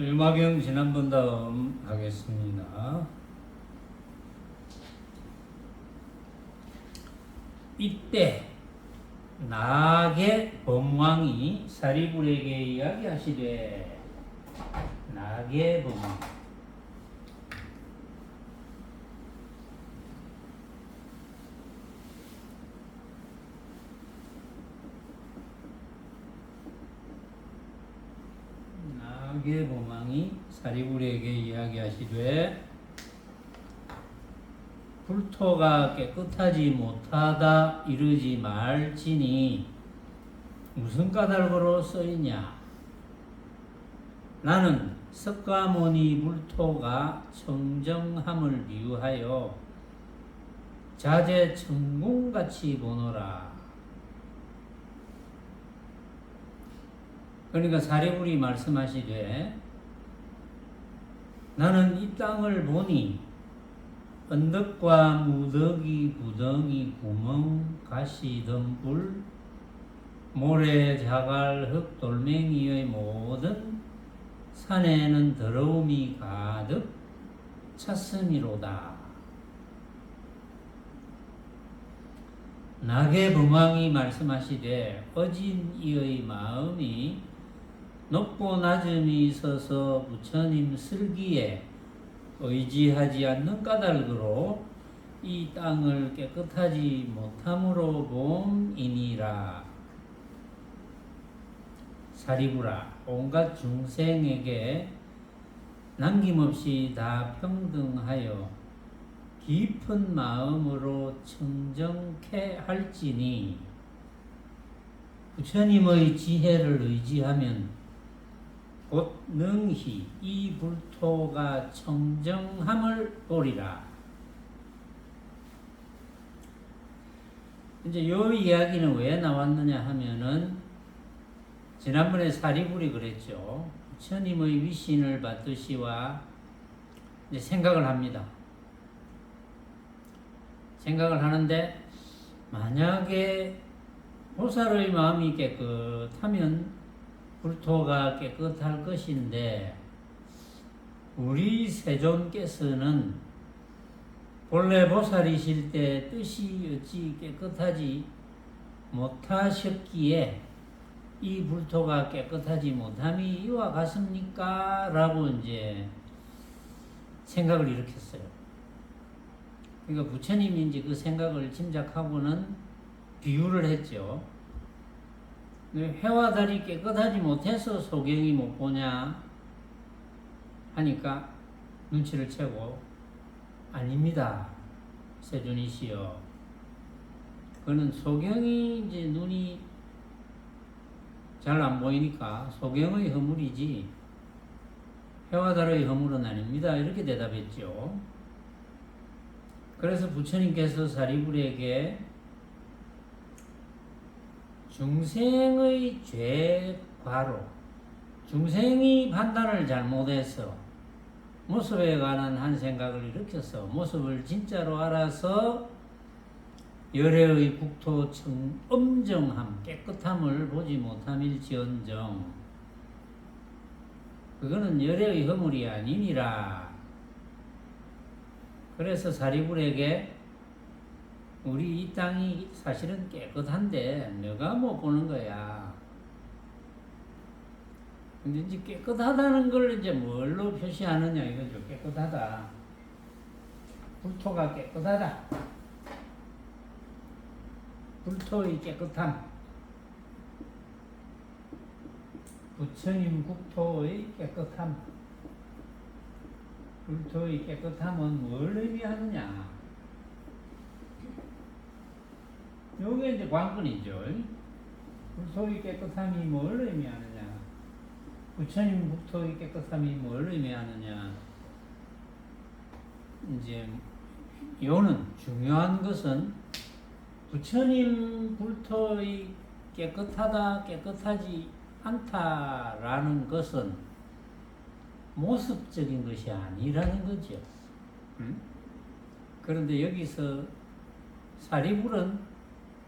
유마경 지난번 다음 하겠습니다. 이때 나게 범왕이 사리불에게 이야기하시되, 나게 범왕, 나게 범왕이 사리불에게 이야기하시되, 불토가 깨끗하지 못하다 이르지 말지니 무슨 까닭으로 써있냐. 나는 석가모니 불토가 청정함을 비유하여 자재 천궁같이 보노라. 그러니까 사리불이 말씀하시되, 나는 이 땅을 보니 언덕과 무더기, 구덩이, 구멍, 가시, 덤불, 모래, 자갈, 흙, 돌멩이의 모든 산에는 더러움이 가득 찼음이로다. 나게 범왕이 말씀하시되, 어진 이의 마음이 높고 낮음이 있어서 부처님 슬기에 의지하지 않는 까닭으로 이 땅을 깨끗하지 못함으로 봄이니라. 사리불아, 온갖 중생에게 남김없이 다 평등하여 깊은 마음으로 청정케 할지니 부처님의 지혜를 의지하면 곧 능히 이 불토가 청정함을 보리라. 이제 요 이야기는 왜 나왔느냐 하면은, 지난번에 사리불이 그랬죠. 부처님의 위신을 받듯이와 이제 생각을 합니다. 생각을 하는데, 만약에 보살의 마음이 깨끗하면 불토가 깨끗할 것인데, 우리 세존께서는 본래 보살이실 때 뜻이 어찌 깨끗하지 못하셨기에 이 불토가 깨끗하지 못함이 이와 같습니까? 라고 이제 생각을 일으켰어요. 그러니까 부처님이 이제 그 생각을 짐작하고는 비유를 했죠. 해와 달이 깨끗하지 못해서 소경이 못 보냐 하니까 눈치를 채고, 아닙니다, 세존이시여. 그는 소경이 이제 눈이 잘 안 보이니까 소경의 허물이지 해와 달의 허물은 아닙니다. 이렇게 대답했죠. 그래서 부처님께서 사리불에게 중생의 죄과로, 중생이 판단을 잘못해서 모습에 관한 한 생각을 일으켜서 모습을 진짜로 알아서 열애의 국토 엄정함, 깨끗함을 보지 못함일지언정 그거는 열애의 허물이 아니니라. 그래서 사리불에게, 우리 이 땅이 사실은 깨끗한데 너가 못 보는 거야. 근데 이제 깨끗하다는 걸 이제 뭘로 표시하느냐 이거죠. 깨끗하다. 불토가 깨끗하다. 불토의 깨끗함. 부처님 국토의 깨끗함. 불토의 깨끗함은 뭘 의미하느냐. 요게 이제 관건이죠. 불토의 깨끗함이 뭘 의미하느냐. 부처님 국토의 깨끗함이 뭘 의미하느냐. 이제 요는 중요한 것은 부처님 불토의 깨끗하다, 깨끗하지 않다라는 것은 모습적인 것이 아니라는 거죠. 그런데 여기서 사리불은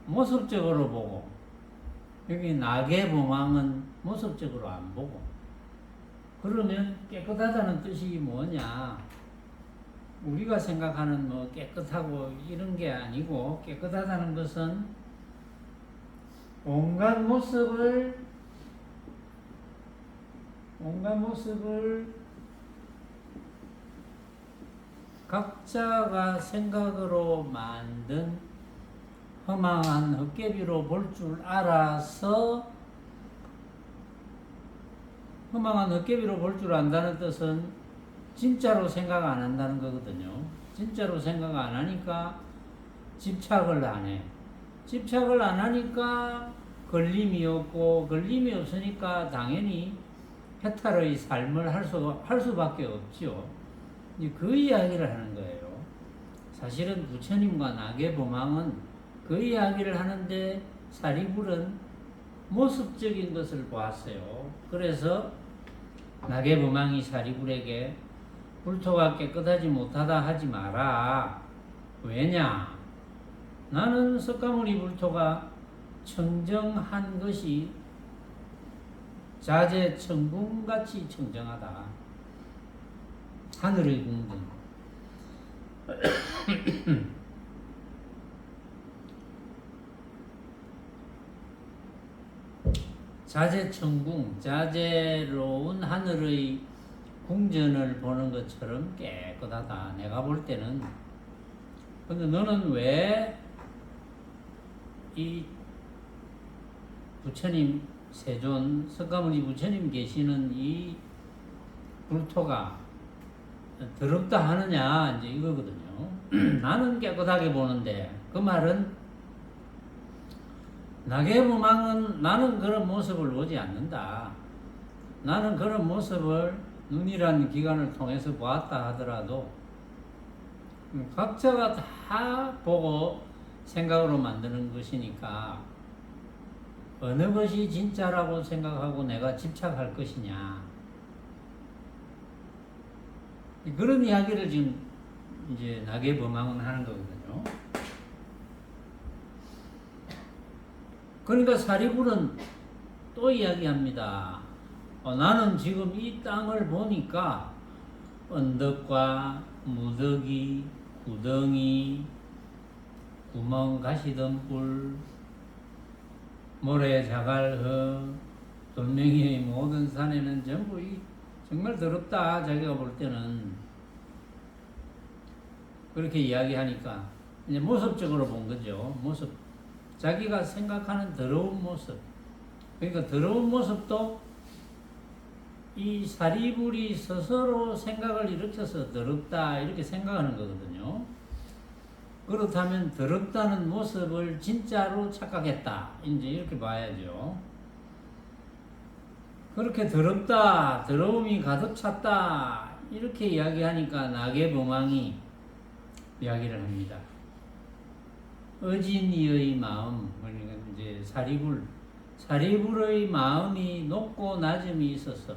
모습적으로 보고, 여기 나게범왕은 모습적으로 안 보고, 그러면 깨끗하다는 뜻이 뭐냐? 우리가 생각하는 뭐 깨끗하고 이런 게 아니고, 깨끗하다는 것은 온갖 모습을 각자가 생각으로 만든 허망한 헛개비로 볼 줄 알아서, 허망한 헛개비로 볼 줄 안다는 뜻은 진짜로 생각 안 한다는 거거든요. 진짜로 생각 안 하니까 집착을 안 해. 집착을 안 하니까 걸림이 없고, 걸림이 없으니까 당연히 해탈의 삶을 할 수밖에 없죠. 그 이야기를 하는 거예요. 사실은 부처님과 나계보망은 그 이야기를 하는데 사리불은 모습적인 것을 보았어요. 그래서 나계보망이 사리불에게 불토가 깨끗하지 못하다 하지 마라. 왜냐? 나는 석가모니 불토가 청정한 것이 자재 천궁같이 청정하다. 하늘의 궁등. 자재천궁, 자재로운 하늘의 궁전을 보는 것처럼 깨끗하다. 내가 볼 때는. 근데 너는 왜 이 부처님 세존 석가모니 부처님 계시는 이 불토가 더럽다 하느냐, 이제 이거거든요. 나는 깨끗하게 보는데, 그 말은 나계부망은 나는 그런 모습을 보지 않는다. 나는 그런 모습을 눈이라는 기관을 통해서 보았다 하더라도 각자가 다 보고 생각으로 만드는 것이니까 어느 것이 진짜라고 생각하고 내가 집착할 것이냐, 그런 이야기를 지금 이제 나계범망은 하는 거거든요. 그러니까 사리불은 또 이야기합니다. 나는 지금 이 땅을 보니까 언덕과 무더기, 구덩이, 구멍, 가시덤불, 모래, 자갈허, 돌멩이의 모든 산에는 전부 정말 더럽다. 자기가 볼 때는 그렇게 이야기하니까 이제 모습적으로 본 거죠. 모습, 자기가 생각하는 더러운 모습. 그러니까 더러운 모습도 이 사리불이 스스로 생각을 일으켜서 더럽다 이렇게 생각하는 거거든요. 그렇다면 더럽다는 모습을 진짜로 착각했다, 이제 이렇게 봐야죠. 그렇게 더럽다, 더러움이 가득 찼다 이렇게 이야기하니까 나계범망이 이야기를 합니다. 어진이의 마음, 그러니까 이제 사리불의 마음이 높고 낮음이 있어서,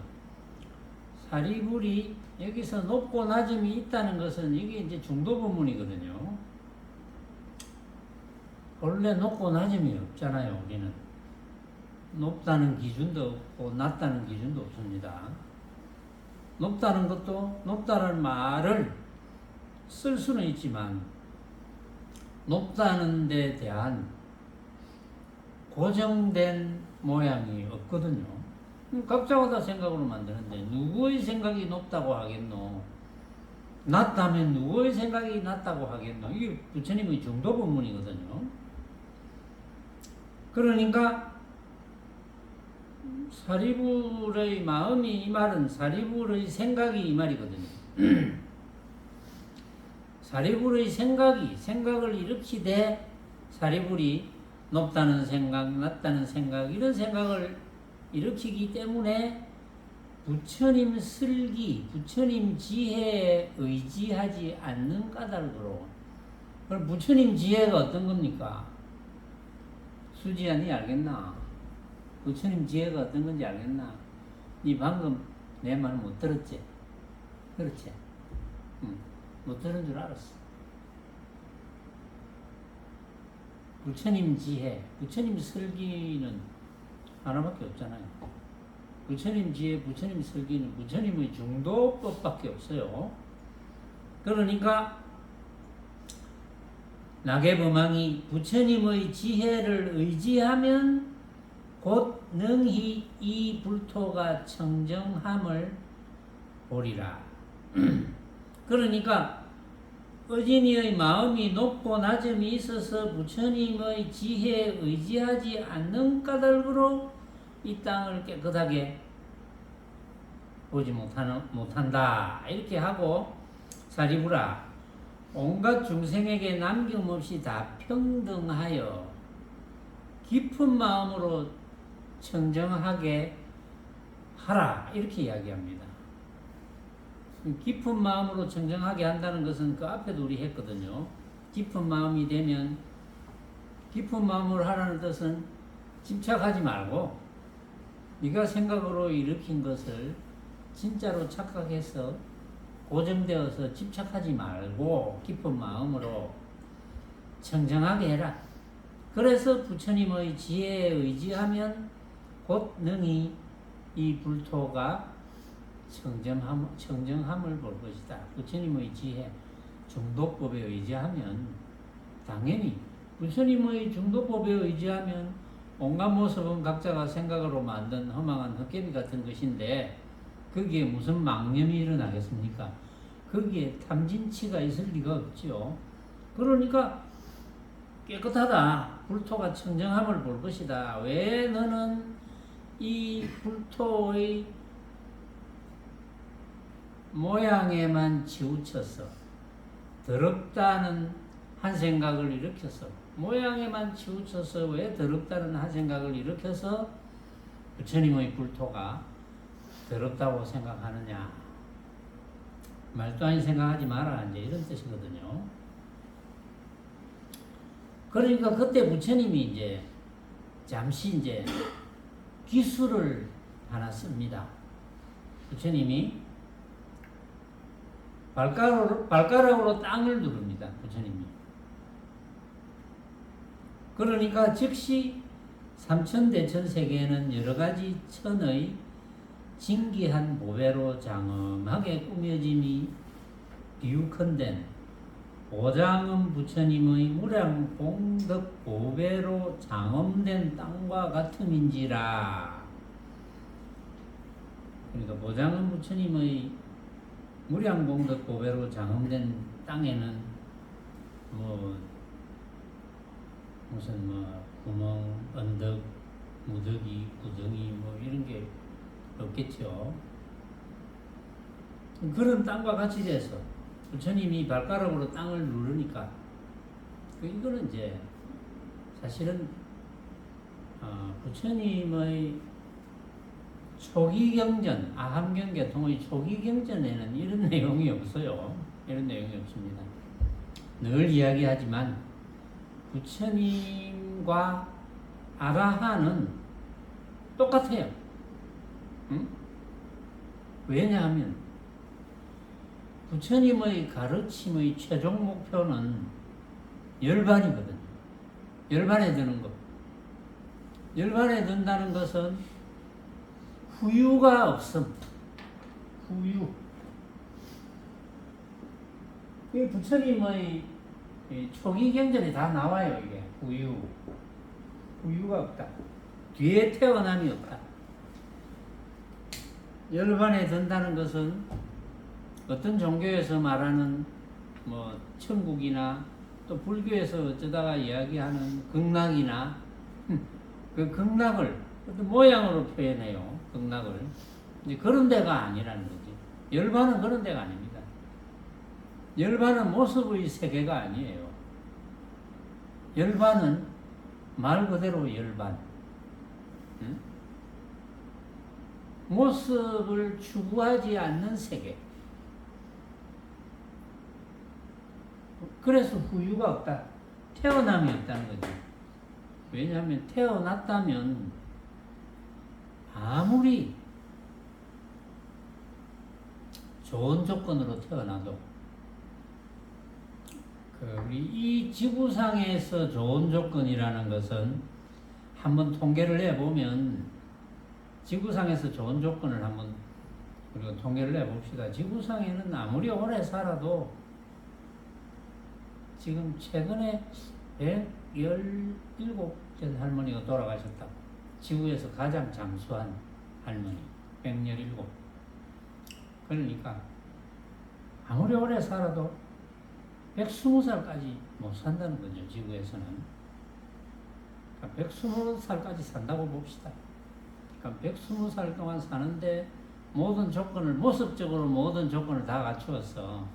사리불이 여기서 높고 낮음이 있다는 것은 이게 이제 중도 부문이거든요. 원래 높고 낮음이 없잖아요. 우리는 높다는 기준도 없고 낮다는 기준도 없습니다. 높다는 것도, 높다는 말을 쓸 수는 있지만 높다는 데 대한 고정된 모양이 없거든요. 각자가 다 생각으로 만드는데 누구의 생각이 높다고 하겠노? 낮다면 누구의 생각이 낮다고 하겠노? 이게 부처님의 중도 본문이거든요. 그러니까 사리불의 마음이 이 말은 사리불의 생각이 이 말이거든요. 사리불의 생각을 일으키되 사리불이 높다는 생각, 낮다는 생각, 이런 생각을 일으키기 때문에 부처님 슬기, 부처님 지혜에 의지하지 않는 까닭으로. 그럼 부처님 지혜가 어떤 겁니까? 수지하니 알겠나? 부처님 지혜가 어떤 건지 알겠나? 니 방금 내 말 못 들었지? 그렇지? 못 들은 줄 알았어. 부처님 지혜, 부처님 슬기는 하나밖에 없잖아요. 부처님 지혜, 부처님 설기는 부처님의 중도법밖에 없어요. 그러니까 나개범왕이 부처님의 지혜를 의지하면 곧 능히 이 불토가 청정함을 보리라. 그러니까 어진이의 마음이 높고 낮음이 있어서 부처님의 지혜에 의지하지 않는 까닭으로 이 땅을 깨끗하게 보지 못한다. 이렇게 하고 사리부라 온갖 중생에게 남김없이 다 평등하여 깊은 마음으로 청정하게 하라. 이렇게 이야기합니다. 깊은 마음으로 청정하게 한다는 것은 그 앞에도 우리 했거든요. 깊은 마음이 되면 깊은 마음으로 하라는 뜻은 집착하지 말고 네가 생각으로 일으킨 것을 진짜로 착각해서 고정되어서 집착하지 말고 깊은 마음으로 청정하게 해라. 그래서 부처님의 지혜에 의지하면 곧 능히 이 불토가 청정함을 볼 것이다. 부처님의 지혜, 중도법에 의지하면 당연히 부처님의 중도법에 의지하면 온갖 모습은 각자가 생각으로 만든 허망한 헛개비 같은 것인데 거기에 무슨 망념이 일어나겠습니까? 거기에 탐진치가 있을 리가 없죠. 그러니까 깨끗하다. 불토가 청정함을 볼 것이다. 왜 너는 이 불토의 모양에만 치우쳐서 더럽다는 한 생각을 일으켜서 모양에만 치우쳐서 왜 더럽다는 한 생각을 일으켜서 부처님의 불토가 더럽다고 생각하느냐. 말도 아닌 생각하지 마라. 이제 이런 뜻이거든요. 그러니까 그때 부처님이 이제 잠시 이제 기술을 하나 씁니다. 부처님이 발가락으로 땅을 누릅니다. 부처님이. 그러니까 즉시 삼천대천 세계에는 여러가지 천의 진기한 보배로 장엄하게 꾸며짐이 비유컨댄 오장음 부처님의 무량공덕 보배로 장엄된 땅과 같음인지라. 그러니까 보장음 부처님의 무량공덕 보배로 장엄된 땅에는 무슨 구멍, 언덕, 무더기, 구덩이 이런 게 없겠죠. 그런 땅과 같이 돼서 부처님이 발가락으로 땅을 누르니까 이거는 이제 사실은 부처님의 초기 경전, 아함경계통의 초기 경전에는 이런 내용이 없어요. 이런 내용이 없습니다. 늘 이야기하지만 부처님과 아라한은 똑같아요. 응? 왜냐하면 부처님의 가르침의 최종 목표는 열반이거든요. 열반에 드는 것. 열반에 든다는 것은 후유가 없음. 후유. 이 부처님의 초기 경전에 다 나와요. 이게 후유. 후유가 없다. 뒤에 태어남이 없다. 열반에 든다는 것은 어떤 종교에서 말하는 천국이나 또 불교에서 어쩌다가 이야기하는 극락이나 그 극락을 어떤 모양으로 표현해요. 극락을. 이제 그런 데가 아니라는 거지. 열반은 그런 데가 아닙니다. 열반은 모습의 세계가 아니에요. 열반은 말 그대로 열반. 응? 모습을 추구하지 않는 세계. 그래서 후유가 없다. 태어남이 없다는 거지. 왜냐하면 태어났다면 아무리 좋은 조건으로 태어나도 우리 이 지구상에서 좋은 조건이라는 것은 한번 통계를 해보면 지구상에서 좋은 조건을 한번 우리가 통계를 내봅시다. 지구상에는 아무리 오래 살아도 지금 최근에 117전 할머니가 돌아가셨다고. 지구에서 가장 장수한 할머니 117. 그러니까 아무리 오래 살아도 120살까지 못 산다는 거죠. 지구에서는. 그러니까 120살까지 산다고 봅시다. 그러니까 120살 동안 사는데 모든 조건을, 모습적으로 모든 조건을 다 갖추었어.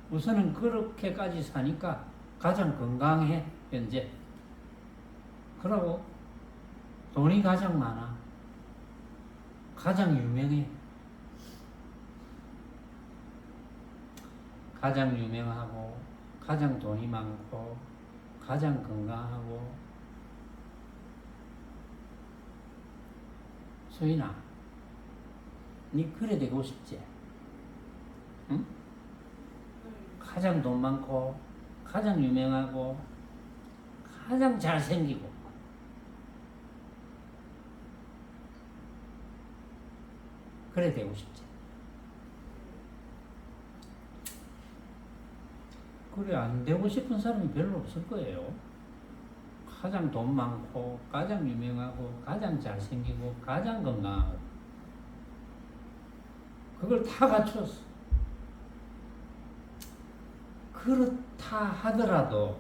우선은 그렇게까지 사니까 가장 건강해, 현재. 그러고 돈이 가장 많아. 가장 유명해. 가장 유명하고, 가장 돈이 많고, 가장 건강하고. 소인아, 니 그래 되고 싶지? 응? 가장 돈 많고, 가장 유명하고, 가장 잘생기고. 그래 되고 싶지? 그래 안 되고 싶은 사람이 별로 없을 거예요. 가장 돈 많고, 가장 유명하고, 가장 잘생기고, 가장 건강하고. 그걸 다 갖추었어. 그렇다 하더라도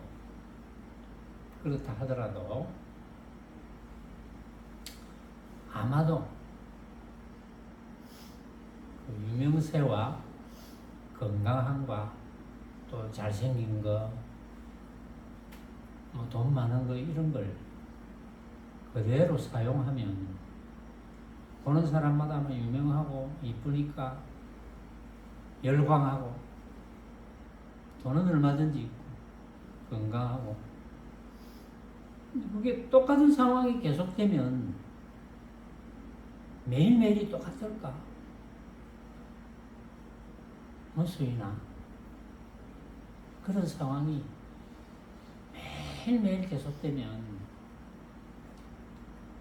아마도 그 유명세와 건강함과 또 잘생긴 거, 뭐 돈 많은 거 이런 걸 그대로 사용하면 보는 사람마다 뭐 유명하고 이쁘니까 열광하고 돈은 얼마든지 있고 건강하고. 그게 똑같은 상황이 계속되면 매일매일이 똑같을까? 뭐 소리나? 그런 상황이 매일매일 계속되면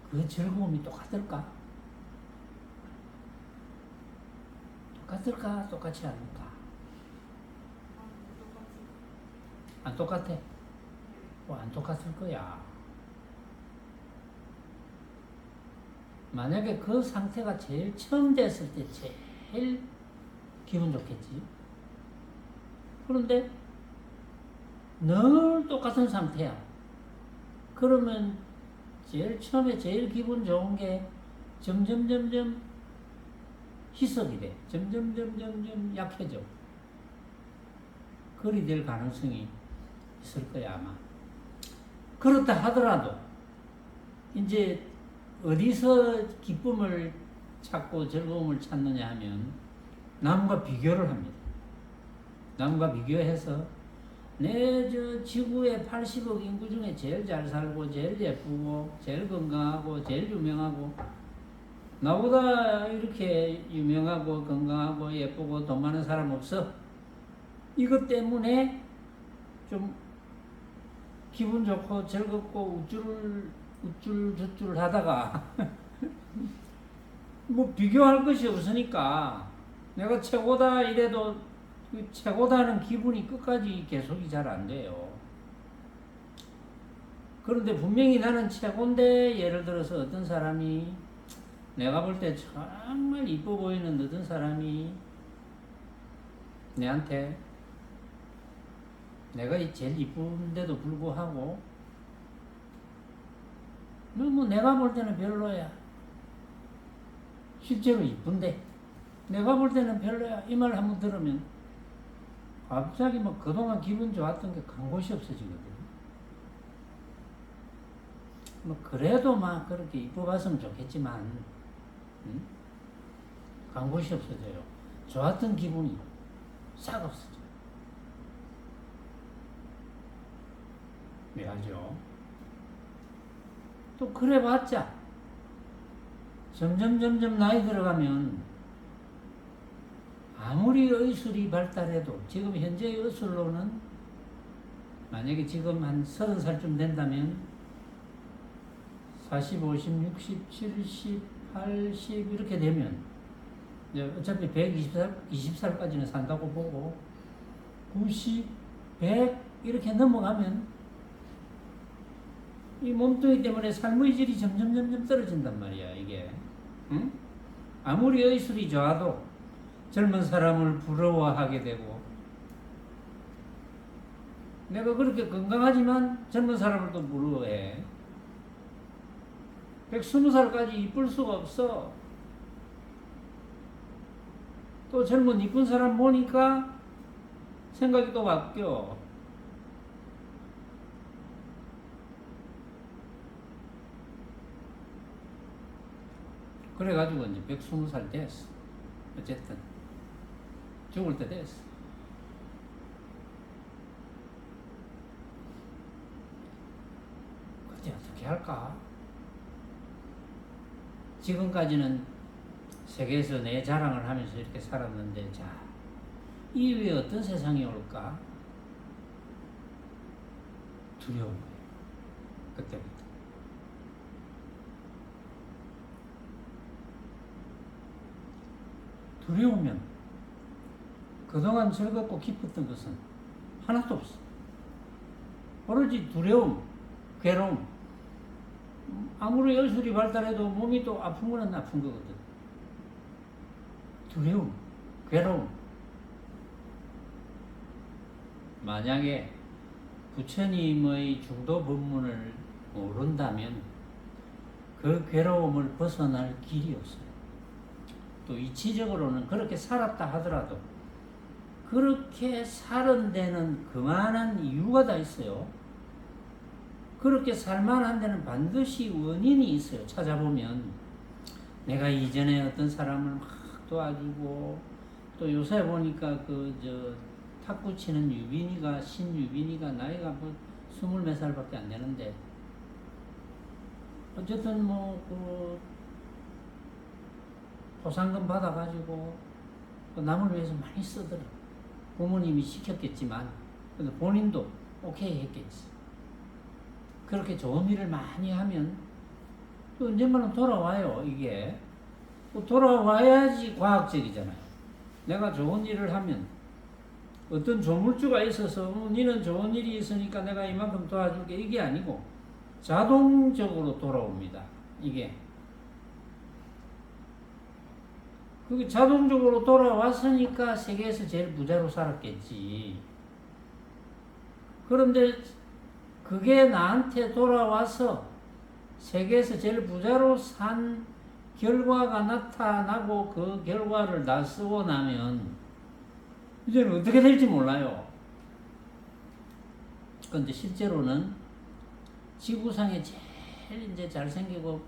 그 즐거움이 똑같을까? 똑같을까? 똑같지 않을까? 안 똑같아? 뭐 안 똑같을 거야. 만약에 그 상태가 제일 처음 됐을 때 제일 기분 좋겠지. 그런데 늘 똑같은 상태야. 그러면 제일 처음에 제일 기분 좋은 게 점점 희석이 돼. 점점 약해져. 그리 될 가능성이 있을 거야, 아마. 그렇다 하더라도 이제 어디서 기쁨을 찾고 즐거움을 찾느냐 하면 남과 비교를 합니다. 남과 비교해서 내 저 지구의 80억 인구 중에 제일 잘 살고 제일 예쁘고 제일 건강하고 제일 유명하고 나보다 이렇게 유명하고 건강하고 예쁘고 돈 많은 사람 없어. 이것 때문에 좀 기분 좋고 즐겁고 우쭐 하다가 뭐 비교할 것이 없으니까 내가 최고다 이래도 그 최고다는 기분이 끝까지 계속이 잘 안 돼요. 그런데 분명히 나는 최고인데, 예를 들어서 어떤 사람이 내가 볼 때 정말 이뻐 보이는 어떤 사람이 내한테 내가 제일 이쁜데도 불구하고 너 뭐 내가 볼 때는 별로야. 실제로 이쁜데 내가 볼 때는 별로야. 이 말 한번 들으면 갑자기 뭐 그동안 기분 좋았던 게 간 곳이 없어지거든. 뭐 그래도 막 그렇게 이뻐봤으면 좋겠지만 간 곳이 없어져요. 좋았던 기분이 싹 없어져. 왜 하죠? 또 그래봤자 점점 나이 들어가면 아무리 의술이 발달해도 지금 현재 의술로는 만약에 지금 한 30살쯤 된다면 40, 50, 60, 70, 80 이렇게 되면 이제 어차피 120살까지는 산다고 보고 90, 100 이렇게 넘어가면 이 몸뚱이 때문에 삶의 질이 점점 떨어진단 말이야 이게. 응? 아무리 의술이 좋아도 젊은 사람을 부러워하게 되고, 내가 그렇게 건강하지만 젊은 사람을 또 부러워해. 120살까지 이쁠 수가 없어. 또 젊은 이쁜 사람 보니까 생각이 또 바뀌어. 그래가지고 이제 120살 됐어. 어쨌든 죽을 때 됐어. 그때 어떻게 할까? 지금까지는 세계에서 내 자랑을 하면서 이렇게 살았는데, 자, 이후에 어떤 세상이 올까? 두려운 거예요. 그때부터. 두려우면 그동안 즐겁고 기뻤던 것은 하나도 없어. 오로지 두려움, 괴로움. 아무리 예술이 발달해도 몸이 또 아픈 거는 아픈 거거든. 두려움, 괴로움. 만약에 부처님의 중도 법문을 모른다면 그 괴로움을 벗어날 길이 없어요. 또 이치적으로는 그렇게 살았다 하더라도 그렇게 살은 데는 그만한 이유가 다 있어요. 그렇게 살만한 데는 반드시 원인이 있어요. 찾아보면 내가 이전에 어떤 사람을 막 도와주고, 또 요새 보니까 탁구 치는 신유빈이가 나이가 뭐 20몇 살밖에 안 되는데, 어쨌든 보상금 받아가지고 남을 위해서 많이 쓰더라. 부모님이 시켰겠지만 근데 본인도 오케이 했겠지. 그렇게 좋은 일을 많이 하면 또 언젠가는 돌아와요. 이게 돌아와야지 과학적이잖아요. 내가 좋은 일을 하면 어떤 조물주가 있어서 니는 좋은 일이 있으니까 내가 이만큼 도와줄게, 이게 아니고 자동적으로 돌아옵니다. 이게 그게 자동적으로 돌아왔으니까 세계에서 제일 부자로 살았겠지. 그런데 그게 나한테 돌아와서 세계에서 제일 부자로 산 결과가 나타나고 그 결과를 다 쓰고 나면 이제는 어떻게 될지 몰라요. 근데 실제로는 지구상에 제일 이제 잘생기고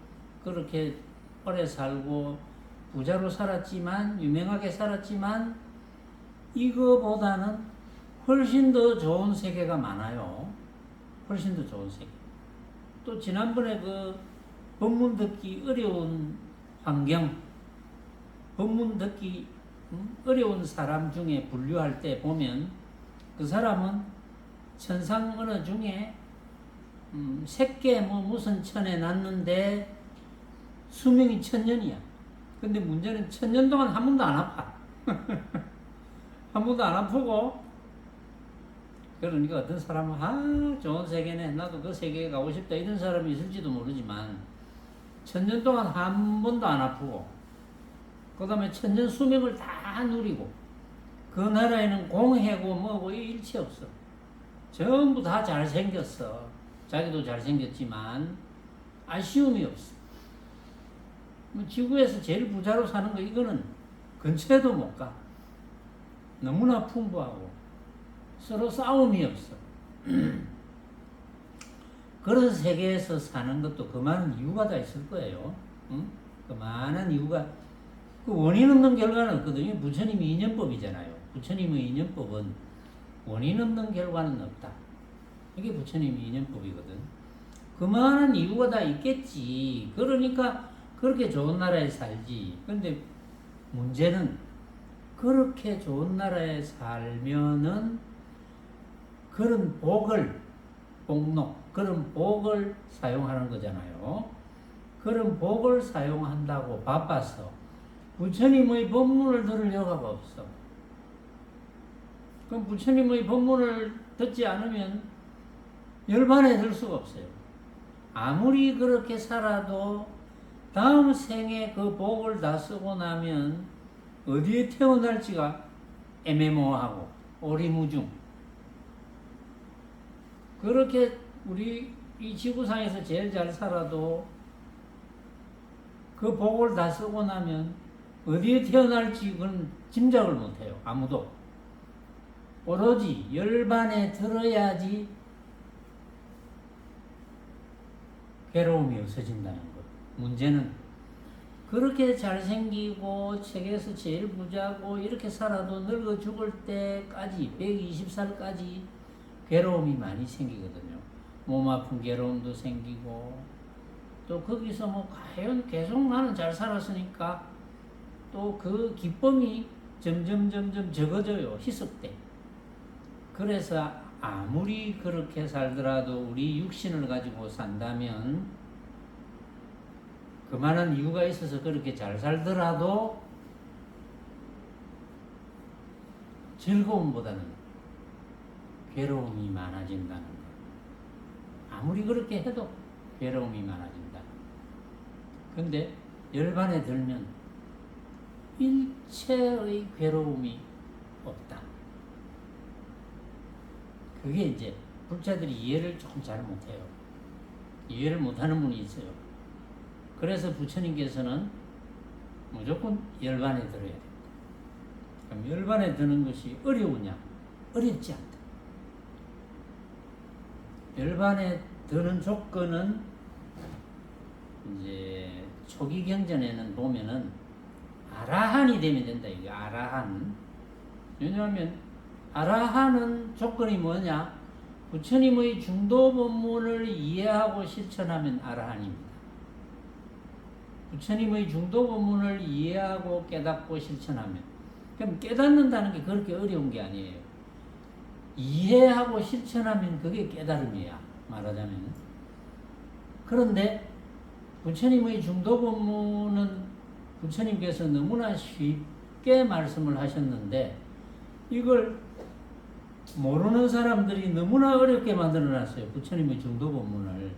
그렇게 오래 살고 부자로 살았지만, 유명하게 살았지만, 이거보다는 훨씬 더 좋은 세계가 많아요. 훨씬 더 좋은 세계. 또 지난번에 법문 듣기 어려운 환경, 법문 듣기 어려운 사람 중에 분류할 때 보면 그 사람은 천상 어느 중에 새끼 무슨 천에 났는데 수명이 1000년이야. 근데 문제는 1000년 동안 한 번도 안 아파. 한 번도 안 아프고, 그러니까 어떤 사람은 좋은 세계네, 나도 그 세계에 가고 싶다, 이런 사람이 있을지도 모르지만 1000년 동안 한 번도 안 아프고, 그 다음에 1000년 수명을 다 누리고, 그 나라에는 공해고 뭐고 일체 없어. 전부 다 잘생겼어. 자기도 잘생겼지만 아쉬움이 없어. 지구에서 제일 부자로 사는 거, 이거는 근처에도 못 가. 너무나 풍부하고 서로 싸움이 없어. 그런 세계에서 사는 것도 그 많은 이유가 다 있을 거예요. 응? 그 많은 이유가, 그 원인 없는 결과는 없거든요. 부처님이 인연법이잖아요. 부처님의 인연법은 원인 없는 결과는 없다. 이게 부처님의 인연법이거든. 그 많은 이유가 다 있겠지. 그러니까 그렇게 좋은 나라에 살지. 근데 문제는 그렇게 좋은 나라에 살면은 그런 복록, 그런 복을 사용하는 거잖아요. 그런 복을 사용한다고 바빠서 부처님의 법문을 들을 여가가 없어. 그럼 부처님의 법문을 듣지 않으면 열반에 들 수가 없어요. 아무리 그렇게 살아도 다음 생에 그 복을 다 쓰고 나면 어디에 태어날지가 애매모호하고 오리무중. 그렇게 우리 이 지구상에서 제일 잘 살아도 그 복을 다 쓰고 나면 어디에 태어날지 그건 짐작을 못해요. 아무도. 오로지 열반에 들어야지 괴로움이 없어진다는 것. 문제는 그렇게 잘생기고 책에서 제일 부자고 이렇게 살아도 늙어 죽을 때까지 120살까지 괴로움이 많이 생기거든요. 몸 아픈 괴로움도 생기고 또 거기서 뭐 과연 계속 나는 잘 살았으니까 또 그 기쁨이 점점 적어져요. 희석돼. 그래서 아무리 그렇게 살더라도 우리 육신을 가지고 산다면 그만한 이유가 있어서 그렇게 잘 살더라도 즐거움보다는 괴로움이 많아진다는 것. 아무리 그렇게 해도 괴로움이 많아진다. 근데 열반에 들면 일체의 괴로움이 없다. 그게 이제 불자들이 이해를 조금 잘 못해요. 이해를 못하는 분이 있어요. 그래서 부처님께서는 무조건 열반에 들어야 됩니다. 그럼 열반에 드는 것이 어려우냐? 어렵지 않다. 열반에 드는 조건은 이제 초기 경전에는 보면은 아라한이 되면 된다. 이게 아라한. 왜냐하면 아라한은 조건이 뭐냐? 부처님의 중도 본문을 이해하고 실천하면 아라한입니다. 부처님의 중도 본문을 이해하고 깨닫고 실천하면. 그럼 깨닫는다는 게 그렇게 어려운 게 아니에요. 이해하고 실천하면 그게 깨달음이야. 말하자면. 그런데 부처님의 중도 본문은 부처님께서 너무나 쉽게 말씀을 하셨는데 이걸 모르는 사람들이 너무나 어렵게 만들어놨어요. 부처님의 중도 본문을.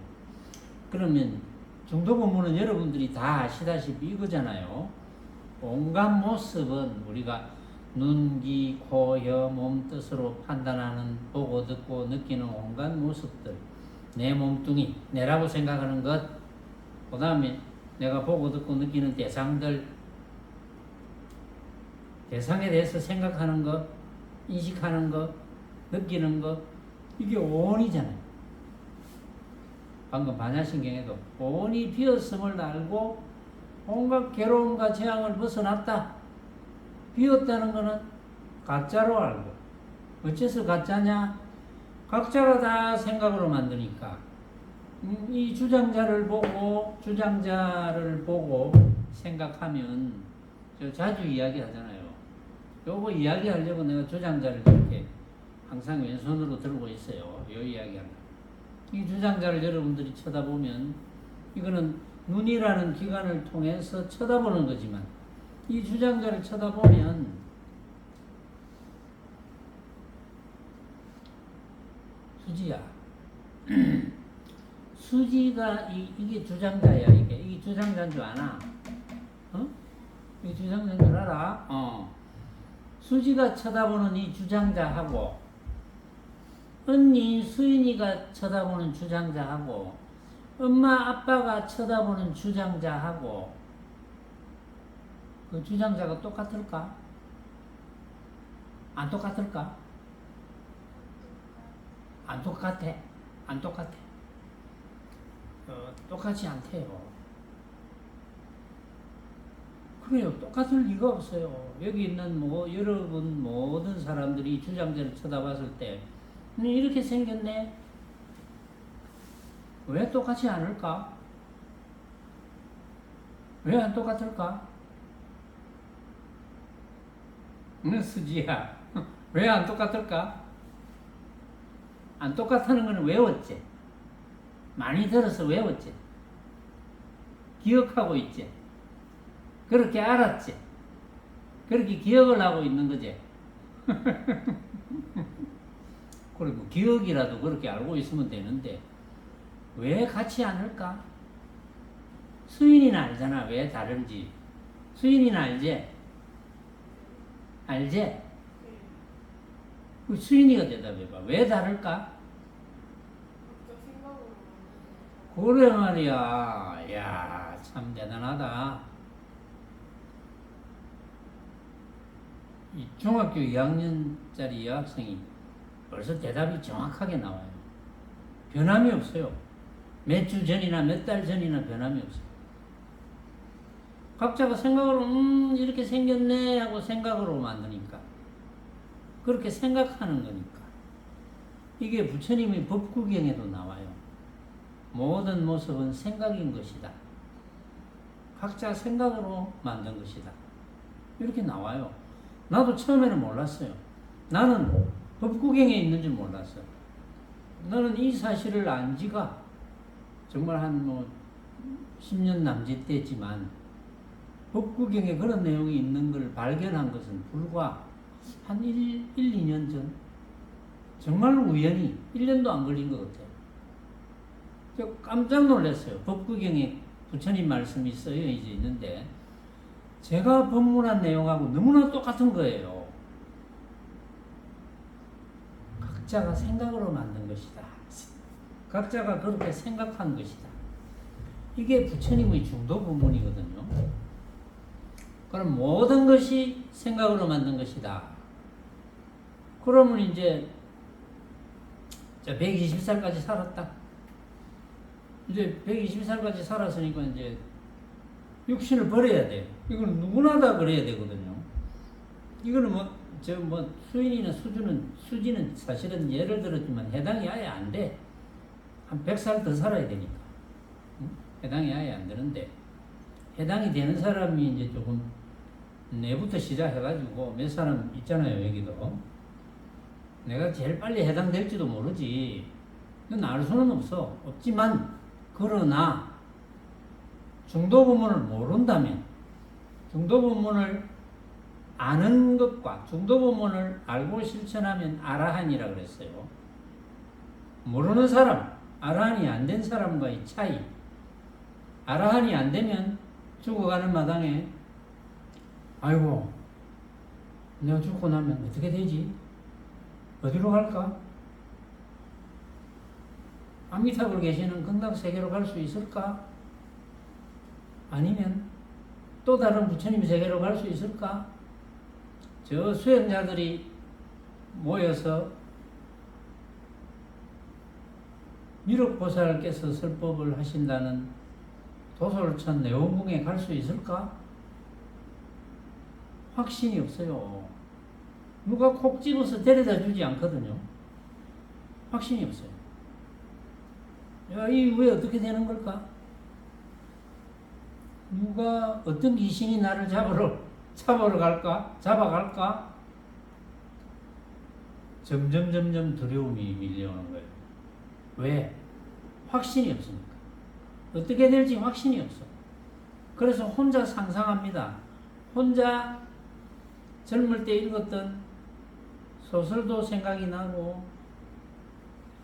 그러면 중도 본문은 여러분들이 다 아시다시피 이거잖아요. 온갖 모습은 우리가 눈, 귀, 코, 혀, 몸 뜻으로 판단하는, 보고 듣고 느끼는 온갖 모습들, 내 몸뚱이, 내라고 생각하는 것, 그 다음에 내가 보고 듣고 느끼는 대상들, 대상에 대해서 생각하는 것, 인식하는 것, 느끼는 것, 이게 온이잖아요. 방금 반야신경에도 온이 비었음을 알고 온갖 괴로움과 재앙을 벗어났다. 비었다는 것은 가짜로 알고. 어째서 가짜냐? 각자가 다 생각으로 만드니까. 이 주장자를 보고 생각하면 저 자주 이야기하잖아요. 요거 이야기하려고 내가 주장자를 이렇게 항상 왼손으로 들고 있어요. 요 이야기하는. 이 주장자를 여러분들이 쳐다보면 이거는 눈이라는 기관을 통해서 쳐다보는 거지만 이 주장자를 쳐다보면 수지야. 수지가 이게 주장자야. 이게 주장자인 줄 아나? 어? 이 주장자인 줄 알아? 수지가 쳐다보는 이 주장자하고 언니 수인이가 쳐다보는 주장자하고 엄마 아빠가 쳐다보는 주장자하고 그 주장자가 똑같을까? 안 똑같을까? 안 똑같아. 안 똑같아. 똑같지 않대요. 그래요. 똑같을 리가 없어요. 여기 있는 여러분 모든 사람들이 주장자를 쳐다봤을 때 이렇게 생겼네. 왜 똑같지 않을까? 왜 안 똑같을까? 수지야. 왜 안 똑같을까? 안 똑같다는 건 외웠지. 많이 들어서 외웠지. 기억하고 있지. 그렇게 알았지. 그렇게 기억을 하고 있는 거지. 그리고 기억이라도 그렇게 알고 있으면 되는데 왜 같지 않을까? 수인이는 알잖아. 왜 다른지. 수인이는 알지? 알지? 그 수인이가 대답해봐. 왜 다를까? 그래 말이야. 야, 참 대단하다. 이 중학교 2학년짜리 여학생이 벌써 대답이 정확하게 나와요. 변함이 없어요. 몇 주 전이나 몇 달 전이나 변함이 없어요. 각자가 생각으로 이렇게 생겼네 하고 생각으로 만드니까 그렇게 생각하는 거니까 이게 부처님의 법구경에도 나와요. 모든 모습은 생각인 것이다. 각자 생각으로 만든 것이다. 이렇게 나와요. 나도 처음에는 몰랐어요. 나는 법구경에 있는 줄 몰랐어요. 나는 이 사실을 안 지가 정말 한 10년 남짓 됐지만 법구경에 그런 내용이 있는 걸 발견한 것은 불과 한 2년 전. 정말 우연히 1년도 안 걸린 것 같아요. 저 깜짝 놀랐어요. 법구경에 부처님 말씀이 써져 있는데 제가 법문한 내용하고 너무나 똑같은 거예요. 각자가 생각으로 만든 것이다. 각자가 그렇게 생각한 것이다. 이게 부처님의 중도 법문이거든요. 그럼 모든 것이 생각으로 만든 것이다. 그러면 이제 120살까지 살았다. 이제 120살까지 살았으니까 이제 육신을 버려야 돼. 이건 누구나 다 버려야 되거든요. 이거는 수인이나 수지는 사실은 예를 들었지만 해당이 아예 안 돼. 한 100살 더 살아야 되니까. 응? 해당이 아예 안 되는데, 해당이 되는 사람이 이제 조금 내부터 시작해가지고 몇 사람 있잖아요, 여기도. 내가 제일 빨리 해당될지도 모르지. 그건 알 수는 없지만, 그러나, 중도부문을 모른다면, 중도부문을 아는 것과 중도부문을 알고 실천하면 아라한이라 그랬어요. 모르는 사람, 아라한이 안 된 사람과의 차이. 아라한이 안 되면 죽어가는 마당에 아이고 내가 죽고 나면 어떻게 되지? 어디로 갈까? 아미타불 계시는 극락세계로 갈 수 있을까? 아니면 또 다른 부처님 세계로 갈 수 있을까? 저 수행자들이 모여서 미륵보살께서 설법을 하신다는 도솔천 내원궁에 갈 수 있을까? 확신이 없어요. 누가 콕 집어서 데려다 주지 않거든요. 확신이 없어요. 야, 이 왜 어떻게 되는 걸까? 누가 어떤 귀신이 나를 잡으러 갈까? 잡아갈까? 점점 두려움이 밀려오는 거예요. 왜? 확신이 없으니까. 어떻게 될지 확신이 없어. 그래서 혼자 상상합니다. 혼자 젊을 때 읽었던 소설도 생각이 나고,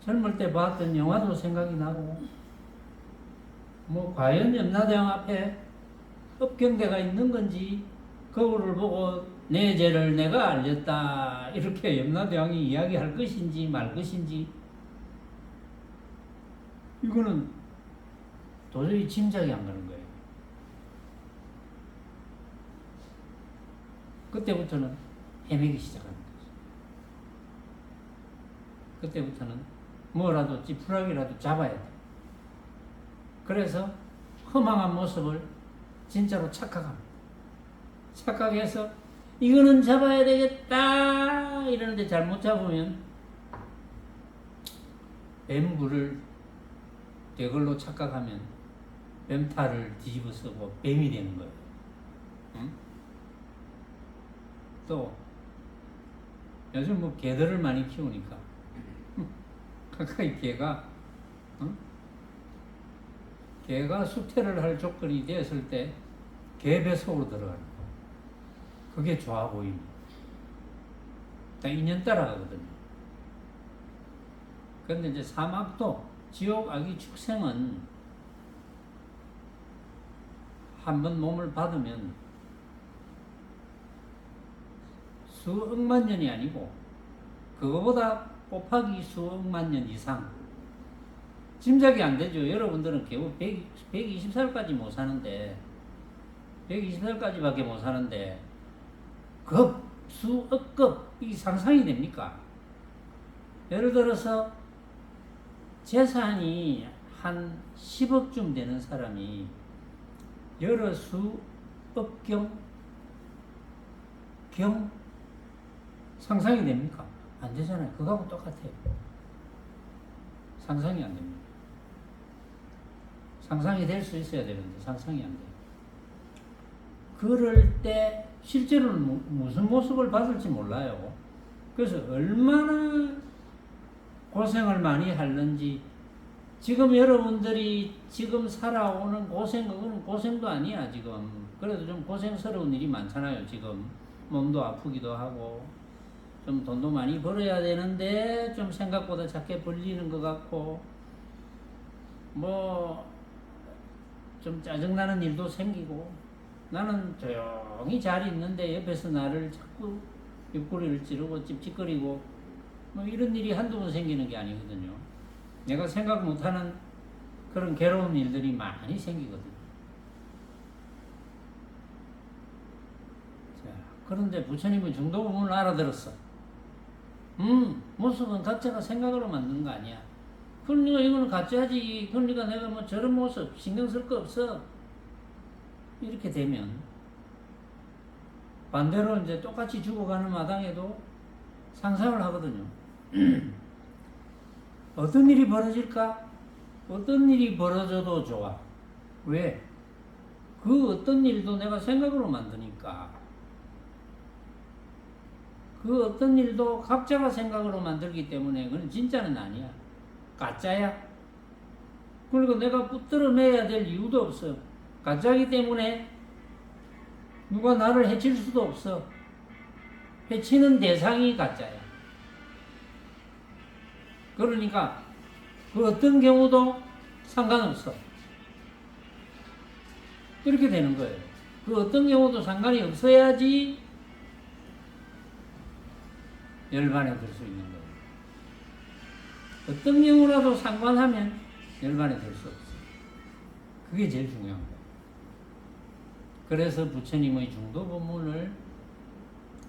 젊을 때 봤던 영화도 생각이 나고, 과연 염라대왕 앞에 업경대가 있는 건지, 거울을 보고 내 죄를 내가 알렸다, 이렇게 염라대왕이 이야기할 것인지 말 것인지, 이거는 도저히 짐작이 안 가는 거예요. 그때부터는 헤매기 시작하는 거죠. 그때부터는 뭐라도 찌푸라기라도 잡아야 돼. 그래서 허망한 모습을 진짜로 착각합니다. 착각해서 이거는 잡아야 되겠다 이러는데 잘못 잡으면 뱀굴을 대걸로 착각하면 뱀탈을 뒤집어 쓰고 뱀이 되는 거예요. 응? 또 요즘 개들을 많이 키우니까 가까이 개가 개가 수태를 할 조건이 되었을 때 개 뱃속으로 들어가는 거. 그게 좋아 보입니다. 다 인연 따라가거든요. 그런데 이제 사막도 지옥 아기 축생은 한번 몸을 받으면 수억만 년이 아니고 그거보다 곱하기 수억만 년 이상 짐작이 안 되죠. 여러분들은 겨우 120살까지 못 사는데 120살까지밖에 못 사는데 급, 수억급 이 상상이 됩니까? 예를 들어서 재산이 한 10억쯤 되는 사람이 여러 수억경 상상이 됩니까? 안 되잖아요. 그거하고 똑같아요. 상상이 안 됩니다. 상상이 될 수 있어야 되는데 상상이 안 돼요. 그럴 때 실제로는 무슨 모습을 받을지 몰라요. 그래서 얼마나 고생을 많이 하는지 지금 여러분들이 지금 살아오는 고생, 그거는 고생도 아니야 지금. 그래도 좀 고생스러운 일이 많잖아요 지금. 몸도 아프기도 하고 좀 돈도 많이 벌어야 되는데 좀 생각보다 작게 벌리는 것 같고 뭐 좀 짜증나는 일도 생기고 나는 조용히 잘 있는데 옆에서 나를 자꾸 옆구리를 찌르고 찝찝거리고 뭐 이런 일이 한두 번 생기는 게 아니거든요. 내가 생각 못하는 그런 괴로운 일들이 많이 생기거든요. 자, 그런데 부처님은 중도부문을 알아들었어. 모습은 각자가 생각으로 만드는 거 아니야. 그러니까 이거는 가짜지. 그러니까 내가 뭐 저런 모습 신경 쓸 거 없어. 이렇게 되면 반대로 이제 똑같이 죽어가는 마당에도 상상을 하거든요. 어떤 일이 벌어질까? 어떤 일이 벌어져도 좋아. 왜? 그 어떤 일도 내가 생각으로 만드니까. 그 어떤 일도 각자가 생각으로 만들기 때문에 그건 진짜는 아니야. 가짜야. 그리고 내가 붙들어매야 될 이유도 없어. 가짜이기 때문에 누가 나를 해칠 수도 없어. 해치는 대상이 가짜야. 그러니까 그 어떤 경우도 상관없어. 이렇게 되는 거예요. 그 어떤 경우도 상관이 없어야지 열반에 들 수 있는 거예요. 어떤 경우라도 상관하면 열반에 들 수 없어. 그게 제일 중요한 거예요. 그래서 부처님의 중도법문을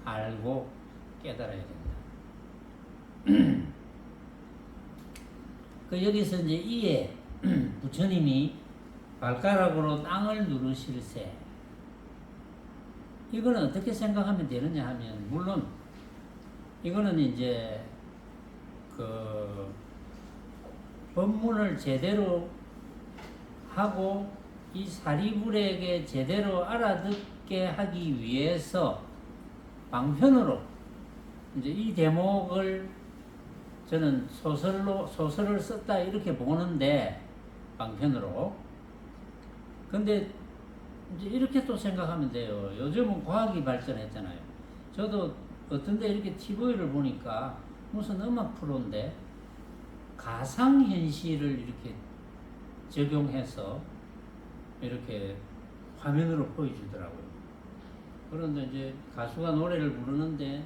알고 깨달아야 된다. 그 여기서 이제 이에 부처님이 발가락으로 땅을 누르실세. 이거는 어떻게 생각하면 되느냐 하면 물론 이거는 이제 그 법문을 제대로 하고 이 사리불에게 제대로 알아듣게 하기 위해서 방편으로 이제 이 대목을 저는 소설을 썼다 이렇게 보는데 방편으로. 근데 이제 이렇게 또 생각하면 돼요. 요즘은 과학이 발전했잖아요. 저도 어떤 데 이렇게 TV를 보니까 무슨 음악 프로인데 가상현실을 이렇게 적용해서 이렇게 화면으로 보여주더라고요. 그런데 이제 가수가 노래를 부르는데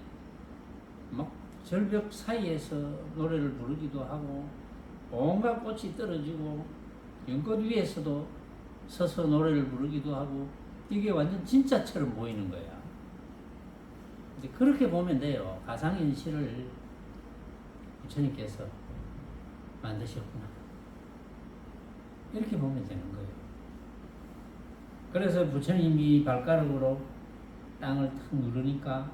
막 절벽 사이에서 노래를 부르기도 하고 온갖 꽃이 떨어지고 연꽃 위에서도 서서 노래를 부르기도 하고 이게 완전 진짜처럼 보이는 거야. 이제 그렇게 보면 돼요. 가상현실을 부처님께서 만드셨구나. 이렇게 보면 되는 거예요. 그래서 부처님이 발가락으로 땅을 탁 누르니까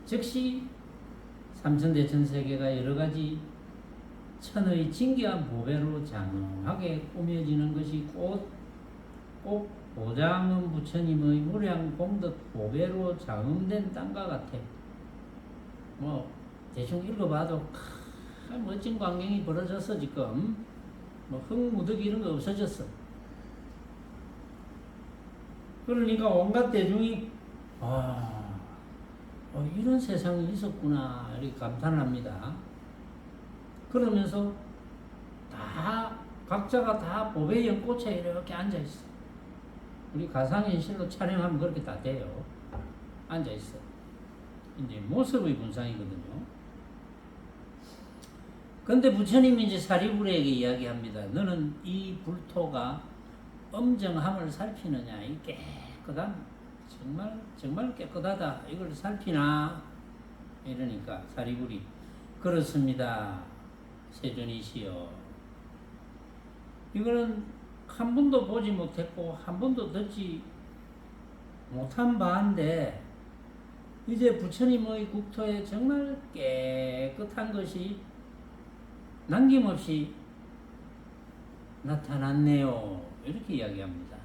즉시 삼천대천세계가 여러가지 천의 진귀한 보배로 장엄하게 꾸며지는 것이 꼭 보장은 부처님의 무량功德 보배로 장엄된 땅과 같아. 뭐 대충 읽어봐도 멋진 광경이 벌어졌어 지금. 뭐 흙무더기 이런 거 없어졌어. 그러니까 온갖 대중이 이런 세상이 있었구나 이렇게 감탄합니다. 그러면서 다 각자가 다 보배 연꽃에 이렇게 앉아 있어. 우리 가상현실로 촬영하면 그렇게 다 돼요. 앉아 있어. 이제 모습의 분상이거든요. 근데 부처님이 이제 사리불에게 이야기합니다. 너는 이 불토가 엄정함을 살피느냐? 이 깨끗함, 정말 깨끗하다. 이걸 살피나? 이러니까 사리불이 그렇습니다. 세존이시여. 이거는 한 번도 보지 못했고 한 번도 듣지 못한 바인데 이제 부처님의 국토에 정말 깨끗한 것이 남김없이 나타났네요. 이렇게 이야기합니다.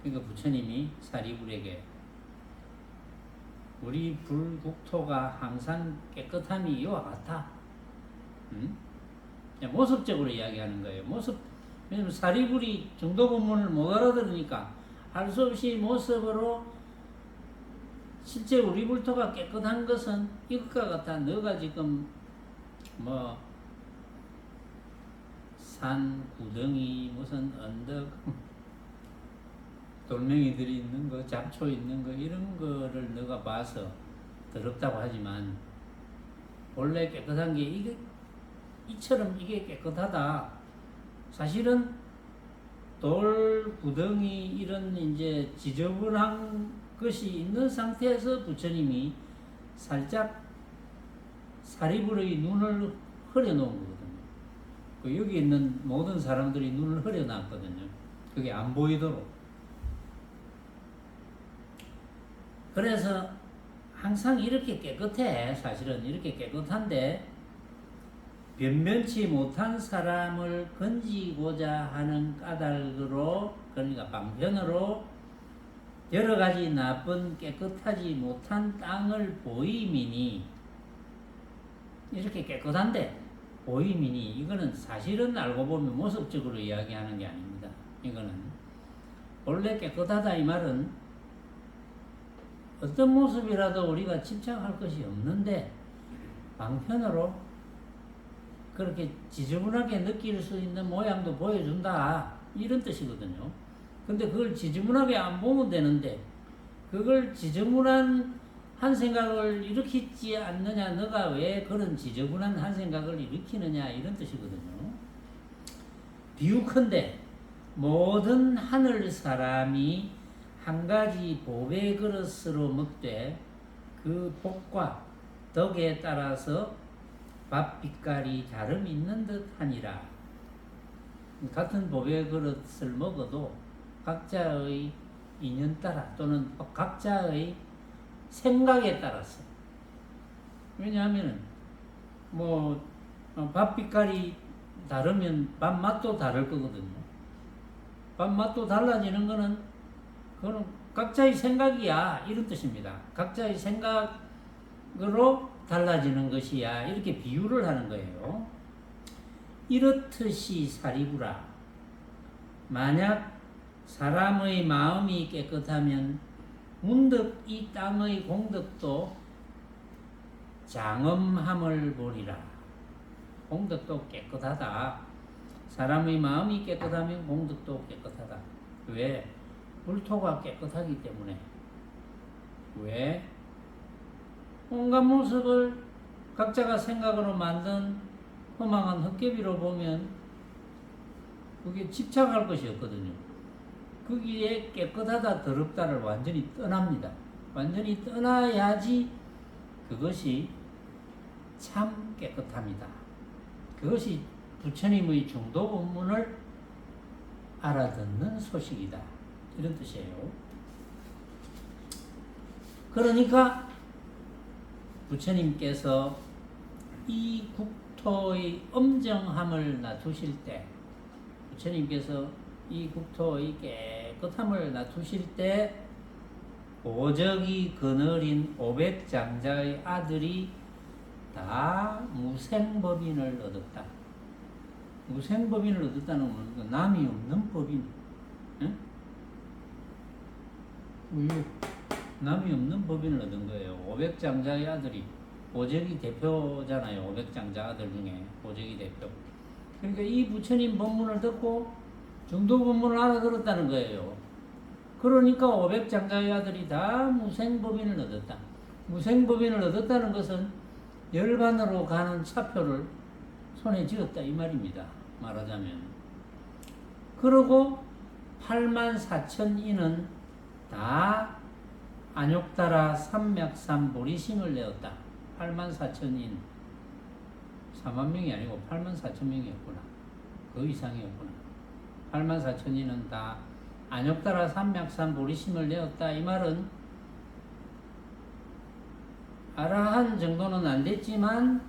그러니까 부처님이 사리불에게 우리 불국토가 항상 깨끗함이 이와 같아. 모습적으로 이야기하는 거예요. 왜냐면 사리불이 정도 본문을 못 알아들으니까 할 수 없이 모습으로 실제 우리 불토가 깨끗한 것은 이것과 같아. 너가 지금 산, 구덩이, 무슨 언덕, 돌멩이들이 있는 거, 잡초 있는 거 이런 거를 너가 봐서 더럽다고 하지만 원래 깨끗한 게 이처럼 이게 깨끗하다. 사실은 돌, 구덩이 이런 이제 지저분한 것이 있는 상태에서 부처님이 살짝 사리불의 눈을 흐려놓은 거거든요. 여기 있는 모든 사람들이 눈을 흐려놨거든요. 그게 안 보이도록. 그래서 항상 이렇게 깨끗해. 사실은 이렇게 깨끗한데 변변치 못한 사람을 건지고자 하는 까닭으로, 그러니까 방편으로 여러 가지 나쁜 깨끗하지 못한 땅을 보이미니, 이렇게 깨끗한데 보이미니, 이거는 사실은 알고 보면 모습적으로 이야기하는 게 아닙니다. 이거는 원래 깨끗하다 이 말은 어떤 모습이라도 우리가 집착할 것이 없는데 방편으로 그렇게 지저분하게 느낄 수 있는 모양도 보여준다, 이런 뜻이거든요. 근데 그걸 지저분하게 안 보면 되는데 그걸 지저분한 한 생각을 일으키지 않느냐, 너가 왜 그런 지저분한 한 생각을 일으키느냐, 이런 뜻이거든요. 비유컨대 모든 하늘 사람이 한 가지 보배 그릇으로 먹되 그 복과 덕에 따라서 밥 빛깔이 다름 있는 듯 하니라. 같은 보배 그릇을 먹어도 각자의 인연 따라 또는 각자의 생각에 따라서, 왜냐하면 밥 빛깔이 다르면 밥 맛도 다를 거거든요. 밥 맛도 달라지는 거는 그거는 각자의 생각이야, 이런 뜻입니다. 각자의 생각으로 달라지는 것이야, 이렇게 비유를 하는 거예요. 이렇듯이 사리불아, 만약 사람의 마음이 깨끗하면 문득 이 땅의 공덕도 장엄함을 보리라. 공덕도 깨끗하다. 사람의 마음이 깨끗하면 공덕도 깨끗하다. 왜? 불토가 깨끗하기 때문에. 왜? 온갖 모습을 각자가 생각으로 만든 허망한 헛개비로 보면 그게 집착할 것이 없거든요. 거기에 깨끗하다 더럽다를 완전히 떠납니다. 완전히 떠나야지 그것이 참 깨끗합니다. 그것이 부처님의 중도 본문을 알아듣는 소식이다, 이런 뜻이에요. 그러니까 부처님께서 이 국토의 엄정함을 놔두실 때, 부처님께서 이 국토의 깨끗함을 놔두실 때 오적이 거느린 500장자의 아들이 다 무생법인을 얻었다. 무생법인을 얻었다는 건 남이 없는 법인. 예? 남이 없는 법인을 얻은 거예요. 500장자의 아들이 오재기 대표잖아요. 500장자 아들 중에 오재기 대표. 그러니까 이 부처님 법문을 듣고 중도 법문을 알아들었다는 거예요. 그러니까 500장자의 아들이 다 무생법인을 얻었다. 무생법인을 얻었다는 것은 열반으로 가는 차표를 손에 쥐었다 이 말입니다. 말하자면. 그러고 84,000인은 다 안욕따라 삼맥삼 보리심을 내었다. 84,000인 40,000명이 아니고 84,000명이었구나. 그 이상이었구나. 84,000인은 다 안욕따라 삼맥삼 보리심을 내었다. 이 말은 아라한 정도는 안 됐지만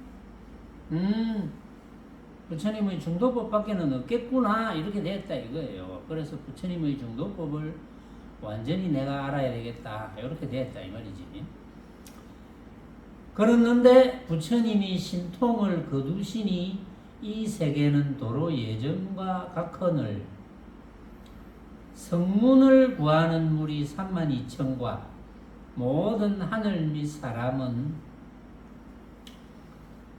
부처님의 중도법밖에는 없겠구나 이렇게 됐다 이거예요. 그래서 부처님의 중도법을 완전히 내가 알아야 되겠다 이렇게 됐다 이 말이지. 그랬는데 부처님이 신통을 거두시니 이 세계는 도로 예전과 같거늘 성문을 구하는 무리 32,000과 모든 하늘 및 사람은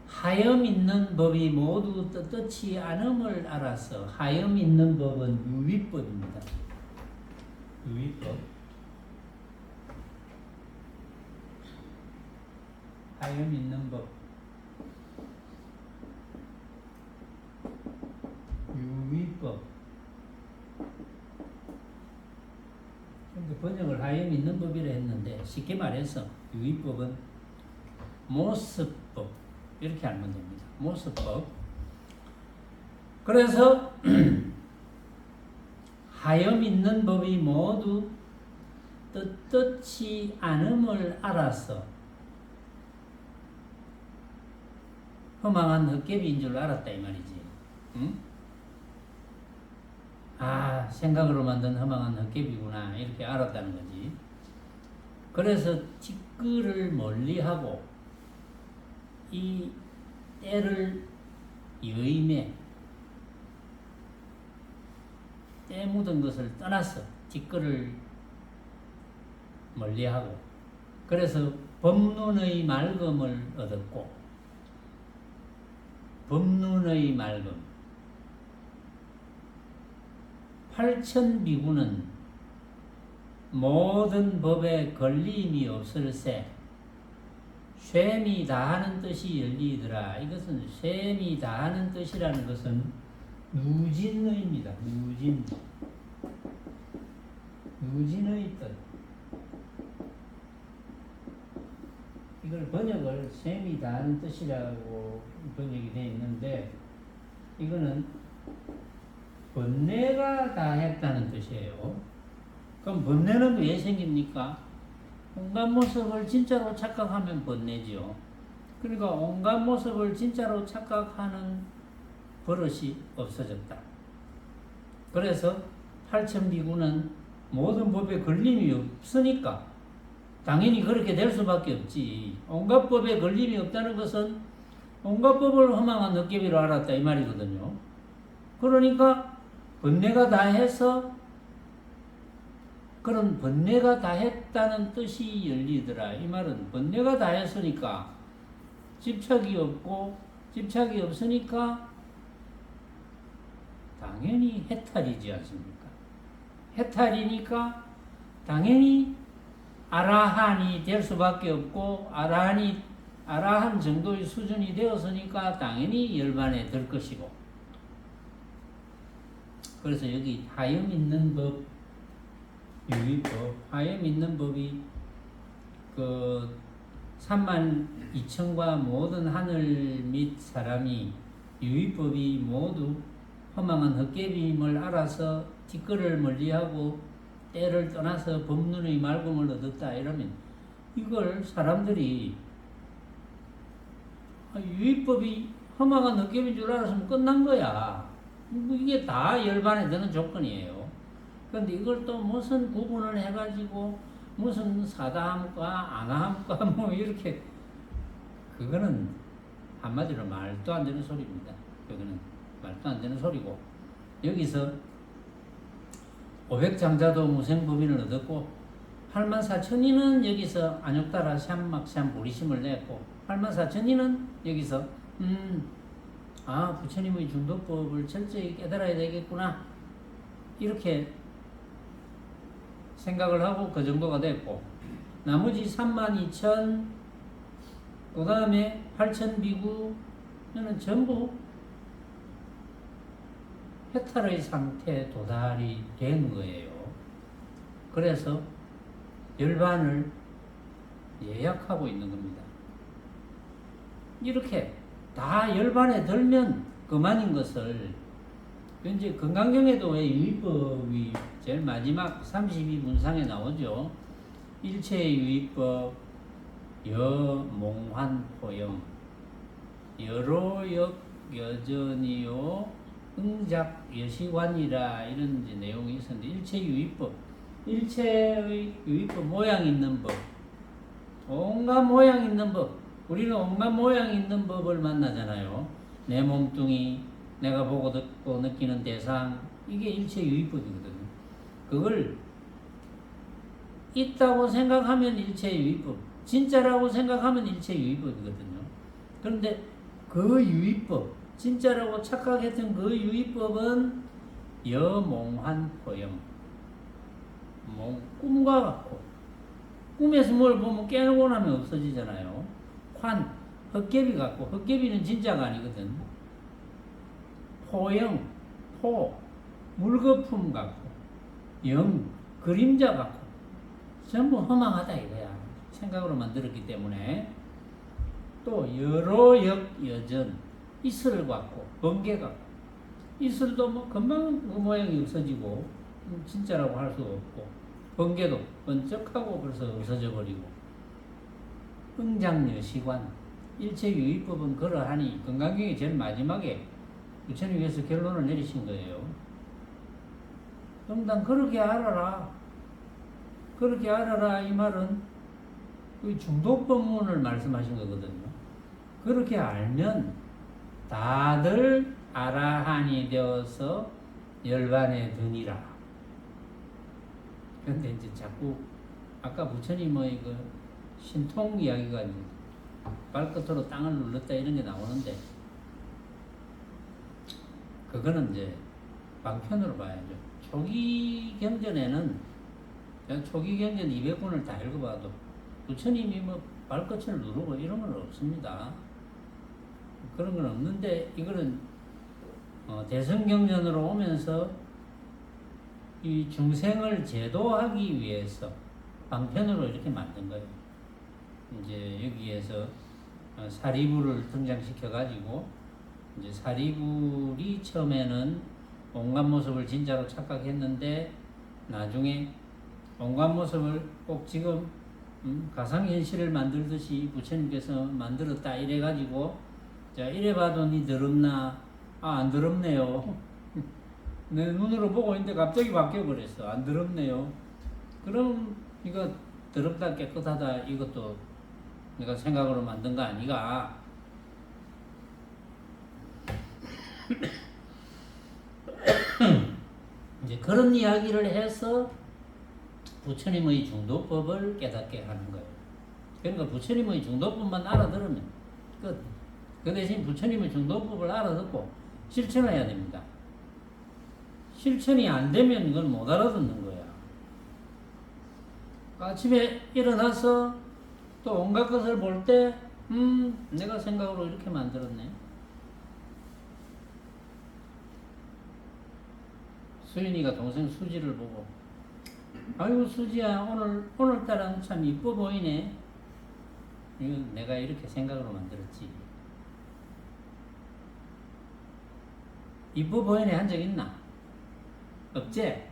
하염 있는 법이 모두 떳떳이 않음을 알아서 하염 있는 법은 유의법입니다. 유의법. 하염 있는 법. 유의법. 근데 번역을 하염 있는 법이라 했는데 쉽게 말해서 유의법은 모습법 이렇게 알면 됩니다. 모습법. 그래서 하염 있는 법이 모두 떳떳이 않음을 알아서 허망한 헛개비인 줄 알았다 이 말이지. 응? 아, 생각으로 만든 허망한 헛개비구나 이렇게 알았다는 거지. 그래서 티끌을 멀리하고 이 때를 여임에 때 묻은 것을 떠나서 티끌을 멀리하고 그래서 법문의 맑음을 얻었고 법문의 맑음 8,000비구는 모든 법에 걸림이 없을세 쇠미 다하는 뜻이 열리더라. 이것은 쇠미 다하는 뜻이라는 것은 누진의입니다. 누진의 뜻. 이걸 번역을 쇠미 다하는 뜻이라고 번역이 되어 있는데 이거는 번뇌가 다했다는 뜻이에요. 그럼 번뇌는 왜 생깁니까? 온갖 모습을 진짜로 착각하면 번뇌지요. 그러니까 온갖 모습을 진짜로 착각하는 버릇이 없어졌다. 그래서 8,000비구는 모든 법에 걸림이 없으니까 당연히 그렇게 될 수밖에 없지. 온갖 법에 걸림이 없다는 것은 온갖 법을 허망한 헛개비로 알았다 이 말이거든요. 그러니까 번뇌가 다해서 그런 번뇌가 다했다는 뜻이 열리더라. 이 말은 번뇌가 다했으니까 집착이 없고 집착이 없으니까 당연히 해탈이지 않습니까? 해탈이니까 당연히 아라한이 될 수밖에 없고 아라한 정도의 수준이 되었으니까 당연히 열반에 들 것이고 그래서 여기 하염 있는 법 유의법 하염 있는 법이 그 32,000과 모든 하늘 및 사람이 유의법이 모두 허망한 헛개비임을 알아서 티끌을 멀리하고 때를 떠나서 법문의 맑음을 얻었다 이러면 이걸 사람들이 유의법이 허망한 헛개비인 줄 알았으면 끝난 거야. 이게 다 열반에 드는 조건이에요. 그런데 이걸 또 무슨 구분을 해가지고 무슨 사다함과 아나함과 뭐 이렇게 그거는 한마디로 말도 안 되는 소리입니다. 그거는 말도 안 되는 소리고 여기서 500장자도 무생법인을 얻었고 84,000인은 여기서 안욕따라 샴막샴 보리심을 냈고 84,000인은 여기서 부처님의 중도법을 철저히 깨달아야 되겠구나 이렇게 생각을 하고 그 정도가 됐고 나머지 32,000 그 다음에 8,000 비구는 전부 해탈의 상태에 도달이 된 거예요. 그래서 열반을 예약하고 있는 겁니다. 이렇게 다 열반에 들면 그만인 것을 이제 건강경에도 왜 유의법이 제일 마지막 32문상에 나오죠. 일체유의법 여몽환포영 여로역 여전이요 응작 여시관이라 이런 이제 내용이 있었는데 일체유의법 일체의 유의법 모양 있는 법 온갖 모양 있는 법 우리는 온갖 모양 있는 법을 만나잖아요. 내 몸뚱이 내가 보고 듣고 느끼는 대상 이게 일체유의법이거든요. 그걸 있다고 생각하면 일체유의법 진짜라고 생각하면 일체유의법이거든요. 그런데 그 유의법 진짜라고 착각했던 그 유의법은 여몽환포영 꿈과 같고 꿈에서 뭘 보면 깨고 나면 없어지잖아요. 환 헛개비 같고 헛개비는 진짜가 아니거든. 포영 포 물거품 같고 영 그림자 같고 전부 허망하다 이거야. 생각으로 만들었기 때문에 또 여로역 여전 이슬 같고 번개 같고 이슬도 뭐 금방 그 모양이 없어지고 진짜라고 할 수가 없고 번개도 번쩍하고 벌써 없어져 버리고 응장여시관 일체유의법은 그러하니 건강경의 제일 마지막에 부처님께서 결론을 내리신 거예요. 응당 그렇게 알아라. 그렇게 알아라 이 말은 그 중독법문을 말씀하신 거거든요. 그렇게 알면 다들 아라한이 되어서 열반에 드니라. 그런데 이제 자꾸 아까 부처님의 그 신통 이야기가 이제 발끝으로 땅을 눌렀다 이런 게 나오는데 그거는 이제 방편으로 봐야죠. 초기 경전에는 초기 경전 200권을 다 읽어봐도 부처님이 뭐 발끝을 누르고 이런 건 없습니다. 그런 건 없는데 이거는 대승경전으로 오면서 이 중생을 제도하기 위해서 방편으로 이렇게 만든 거예요. 이제 여기에서 사리불을 등장시켜 가지고 이제 사리불이 처음에는 온갖 모습을 진짜로 착각했는데 나중에 온갖 모습을 꼭 지금 가상현실을 만들듯이 부처님께서 만들었다 이래 가지고 자 이래 봐도 니 더럽나? 안 더럽네요. 내 눈으로 보고 있는데 갑자기 바뀌어 버렸어. 안 더럽네요. 그럼 이거 더럽다 깨끗하다 이것도 내가 생각으로 만든 거 아니가? 이제 그런 이야기를 해서 부처님의 중도법을 깨닫게 하는 거예요. 그러니까 부처님의 중도법만 알아들으면 끝. 그 대신 부처님의 중도법을 알아듣고 실천을 해야 됩니다. 실천이 안 되면 이건 못 알아듣는 거야. 아침에 일어나서 또 온갖 것을 볼 때, 내가 생각으로 이렇게 만들었네. 수인이가 동생 수지를 보고, 아이고, 수지야, 오늘따라 참 이뻐 보이네. 이건 내가 이렇게 생각으로 만들었지. 이뻐 보이네 한 적 있나? 없지?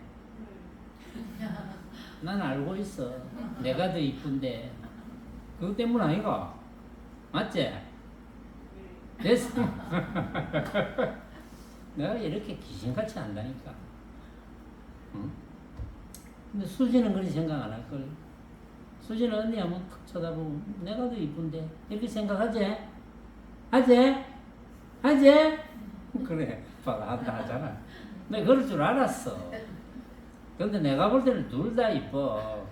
난 알고 있어. 내가 더 이쁜데. 그것 때문 아이가? 맞지? 됐어. 내가 이렇게 귀신같이 안다니까. 응? 근데 수지는 그렇게 생각 안 할걸. 수지는 언니 한번 탁 쳐다보고 내가 더 이쁜데. 이렇게 생각하지? 하지? 하지? 그래, 봐라 한다 하잖아. 내가 그럴 줄 알았어. 근데 내가 볼 때는 둘 다 이뻐.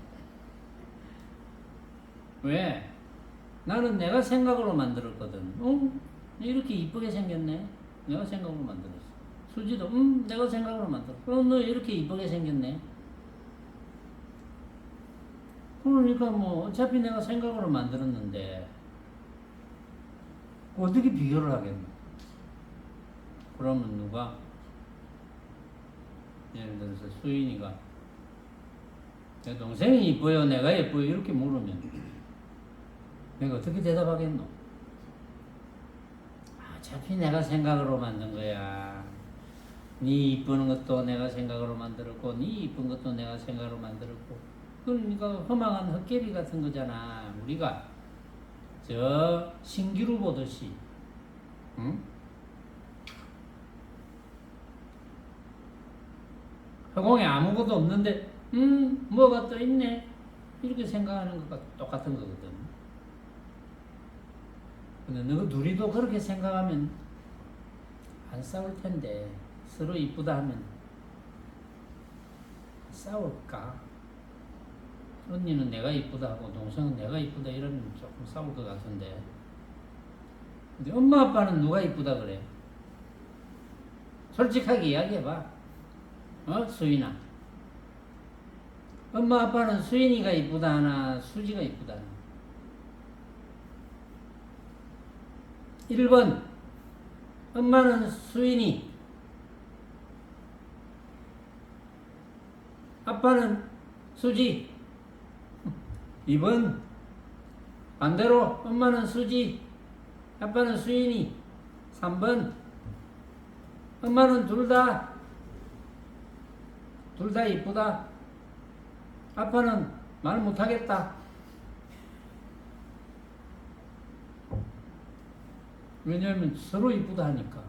왜? 나는 내가 생각으로 만들었거든. 이렇게 이쁘게 생겼네. 내가 생각으로 만들었어. 수지도, 내가 생각으로 만들었어. 너 이렇게 이쁘게 생겼네. 그러니까 뭐, 어차피 내가 생각으로 만들었는데, 어떻게 비교를 하겠노? 그러면 누가, 예를 들어서 수인이가, 내 동생이 이뻐요, 내가 예뻐요, 이렇게 물으면, 내가 어떻게 대답하겠노? 어차피 내가 생각으로 만든 거야. 네 이쁘는 것도 내가 생각으로 만들었고, 네 이쁜 것도 내가 생각으로 만들었고. 그러니까 허망한 헛개비 같은 거잖아. 우리가 저 신기루 보듯이, 응? 허공에 아무것도 없는데, 뭐가 또 있네. 이렇게 생각하는 것과 똑같은 거거든. 근데 너 둘이도 그렇게 생각하면 안 싸울 텐데, 서로 이쁘다 하면 싸울까? 언니는 내가 이쁘다 하고 동생은 내가 이쁘다 이러면 조금 싸울 것 같은데, 근데 엄마 아빠는 누가 이쁘다 그래? 솔직하게 이야기해봐. 수인아, 엄마 아빠는 수인이가 이쁘다 하나 수지가 이쁘다 하나? 1번 엄마는 수인이, 아빠는 수지. 2번 반대로 엄마는 수지, 아빠는 수인이. 3번 엄마는 둘 다 이쁘다, 아빠는 말 못하겠다. 왜냐하면 서로 이쁘다 하니까.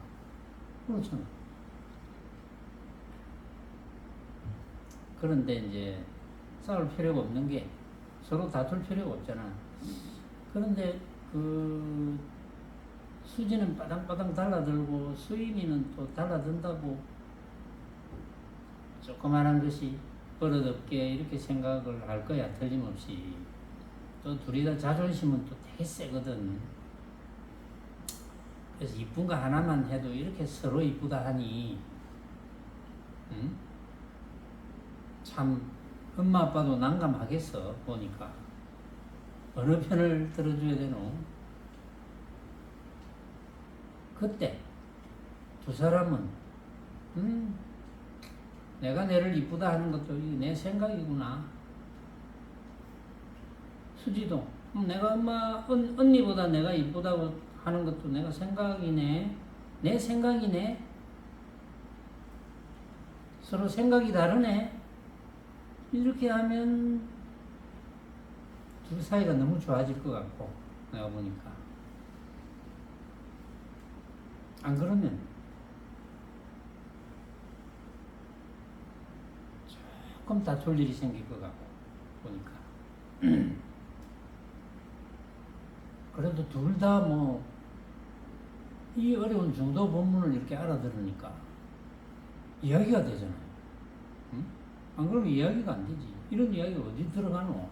그렇잖아. 그런데 이제 싸울 필요가 없는 게, 서로 다툴 필요가 없잖아. 그런데 그 수지는 빠당빠당 달라들고 수인이는 또 달라든다고, 조그만한 것이 버릇없게 이렇게 생각을 할 거야, 틀림없이. 또 둘이 다 자존심은 또 되게 세거든. 그래서 이쁜 거 하나만 해도 이렇게 서로 이쁘다 하니, 응? 참 엄마 아빠도 난감하겠어. 보니까 어느 편을 들어줘야 되노? 그때 두 사람은 내가 내를 이쁘다 하는 것도 내 생각이구나. 수지도 내가 엄마 언니보다 내가 이쁘다고 하는 것도 내가 생각이네. 내 생각이네. 서로 생각이 다르네. 이렇게 하면 둘 사이가 너무 좋아질 것 같고, 내가 보니까. 안 그러면 조금 다툴 일이 생길 것 같고, 보니까. 그래도 둘 다 뭐 이 어려운 중도 본문을 이렇게 알아들으니까 이야기가 되잖아요. 응? 안 그러면 이야기가 안 되지. 이런 이야기가 어디 들어가노?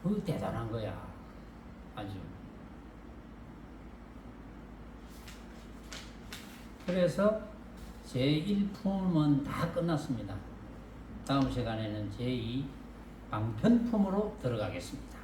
그거 대단한 거야. 아주. 그래서 제1품은 다 끝났습니다. 다음 시간에는 제2 방편품으로 들어가겠습니다.